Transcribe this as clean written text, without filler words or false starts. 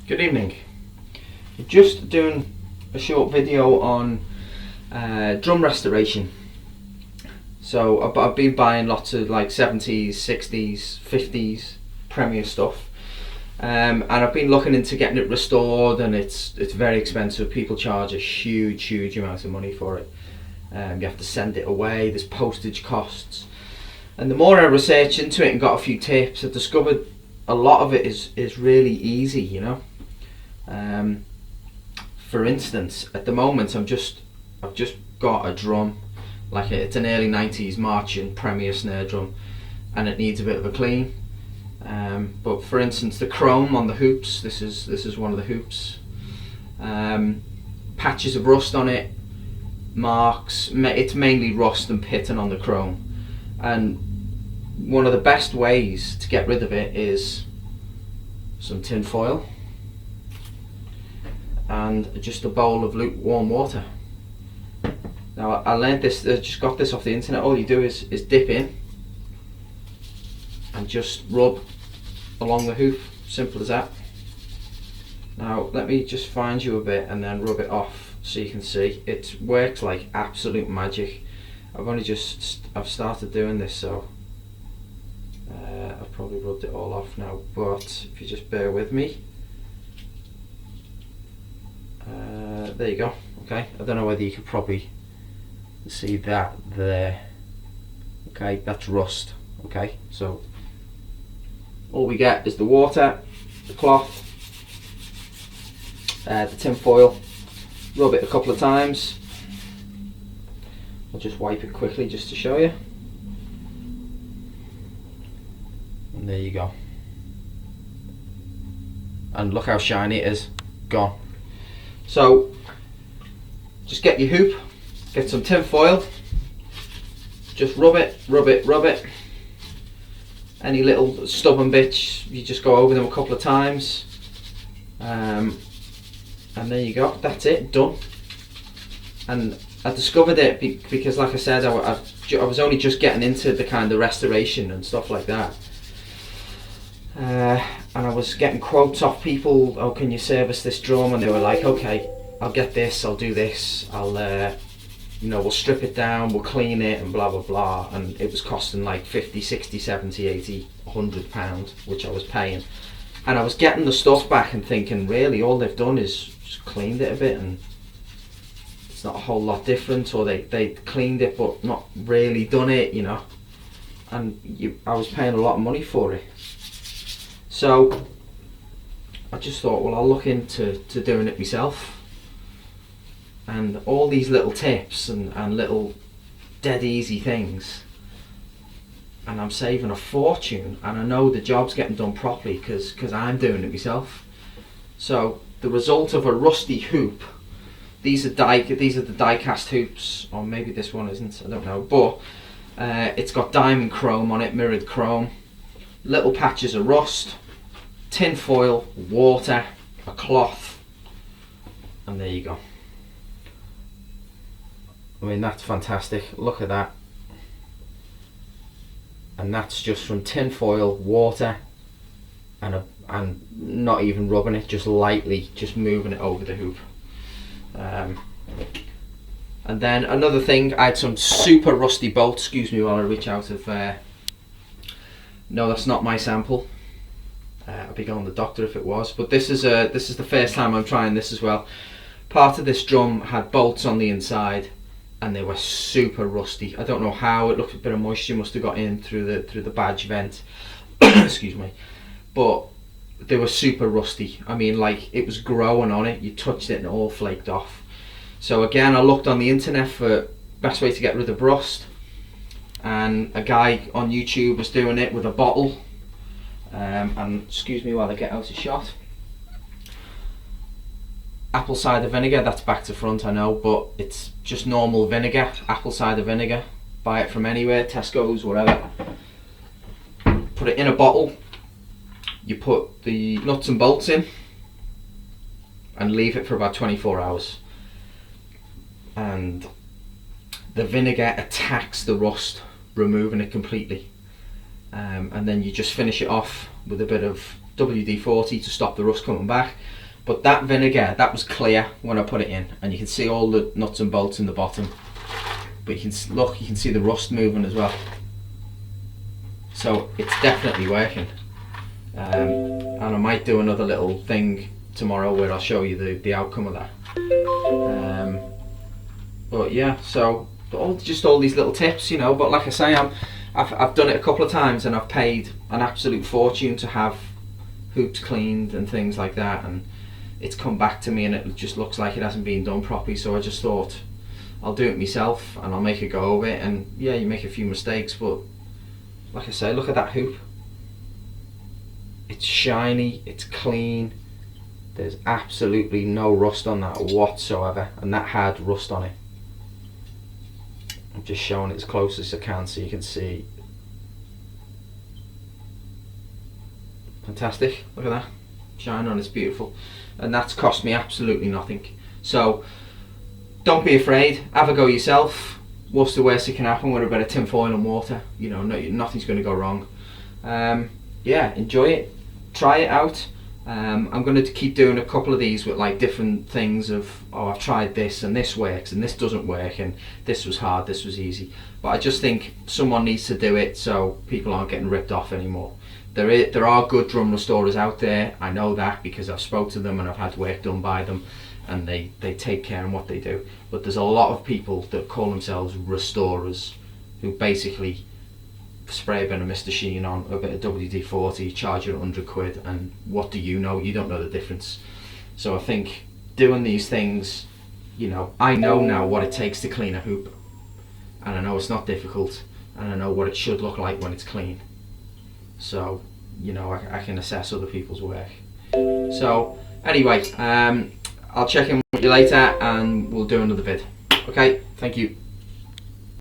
Good evening. Just doing a short video on drum restoration. So I've been buying lots of like 70s, 60s, 50s Premier stuff, and I've been looking into getting it restored, and it's very expensive. People charge a huge amount of money for it. You have to send it away. There's postage costs, and the more I researched into it and got a few tips, I discovered a lot of it is really easy, you know. For instance, at the moment I've just got a drum, it's an early 90s Marching Premier snare drum, and it needs a bit of a clean. But for instance, the chrome on the hoops, this is one of the hoops, patches of rust on it, marks. It's mainly rust and pitting on the chrome, and one of the best ways to get rid of it is some tin foil and just a bowl of lukewarm water. Now I learned this, I just got this off the internet. All you do is dip in and just rub along the hoop, simple as that. Now let me just find you a bit and then rub it off so you can see. It works like absolute magic. I've started doing this, so I've probably rubbed it all off now, but if you just bear with me. There you go. Okay, I don't know whether you could probably see that there. Okay, that's rust. Okay, so all we get is the water, the cloth, the tin foil. Rub it a couple of times. I'll just wipe it quickly just to show you. And there you go. And look how shiny it is. Gone. So just get your hoop, get some tin foil, just rub it. Any little stubborn bits, you just go over them a couple of times, and there you go. That's it, done. And I discovered it because, like I said, I was only just getting into the kind of restoration and stuff like that. And I was getting quotes off people, oh, can you service this drum? And they were like, okay, I'll get this, I'll do this, we'll strip it down, we'll clean it, and blah blah blah. And it was costing like 50, 60, 70, 80, 100 pounds, which I was paying. And I was getting the stuff back and thinking, really, all they've done is just cleaned it a bit, and it's not a whole lot different, or they cleaned it but not really done it, you know. And I was paying a lot of money for it. So I just thought, well, I'll look into doing it myself. And all these little tips and little dead easy things, and I'm saving a fortune, and I know the job's getting done properly because I'm doing it myself. So the result of a rusty hoop, these are the die cast hoops, or maybe this one isn't, I don't know, but it's got diamond chrome on it, mirrored chrome, little patches of rust, tin foil, water, a cloth, and there you go. I mean, that's fantastic. Look at that. And that's just from tin foil, water, and not even rubbing it, just lightly, just moving it over the hoop. And then another thing, I had some super rusty bolts. Excuse me while I reach out of. No, that's not my sample. I'd be going to the doctor if it was. But this is the first time I'm trying this as well. Part of this drum had bolts on the inside, and they were super rusty. I don't know how. It looked a bit of moisture must have got in through the badge vent. Excuse me. But they were super rusty. I mean, like, it was growing on it. You touched it and it all flaked off. So again, I looked on the internet for best way to get rid of rust, and a guy on YouTube was doing it with a bottle. And excuse me while I get out of shot. Apple cider vinegar, that's back to front, I know, but it's just normal vinegar, apple cider vinegar. Buy it from anywhere, Tesco's, whatever. Put it in a bottle. You put the nuts and bolts in and leave it for about 24 hours. And the vinegar attacks the rust, removing it completely. And then you just finish it off with a bit of WD-40 to stop the rust coming back. But that vinegar, that was clear when I put it in, and you can see all the nuts and bolts in the bottom. But you can look, you can see the rust moving as well. So it's definitely working. And I might do another little thing tomorrow where I'll show you the outcome of that. But yeah, so just all these little tips, you know. But like I say, I've done it a couple of times, and I've paid an absolute fortune to have hoops cleaned and things like that, and it's come back to me and it just looks like it hasn't been done properly. So I just thought I'll do it myself and I'll make a go of it. And yeah, you make a few mistakes, but like I say, look at that hoop. It's shiny, it's clean, there's absolutely no rust on that whatsoever, and that had rust on it. I'm just showing it as close as I can so you can see. Fantastic, look at that, shine on, it's beautiful. And that's cost me absolutely nothing. So don't be afraid, have a go yourself. What's the worst that can happen with a bit of tin foil and water? You know, nothing's going to go wrong. Yeah, enjoy it, try it out. I'm going to keep doing a couple of these with like different things of, oh, I've tried this and this works and this doesn't work and this was hard, this was easy. But I just think someone needs to do it so people aren't getting ripped off anymore. There are good drum restorers out there, I know that because I've spoke to them and I've had work done by them, and they take care in what they do. But there's a lot of people that call themselves restorers who basically spray a bit of Mr. Sheen on, a bit of WD-40, charge you £100, and what do you know? You don't know the difference. So I think doing these things, you know, I know now what it takes to clean a hoop, and I know it's not difficult, and I know what it should look like when it's clean. So, you know, I can assess other people's work. So anyway, I'll check in with you later and we'll do another vid. Okay, thank you.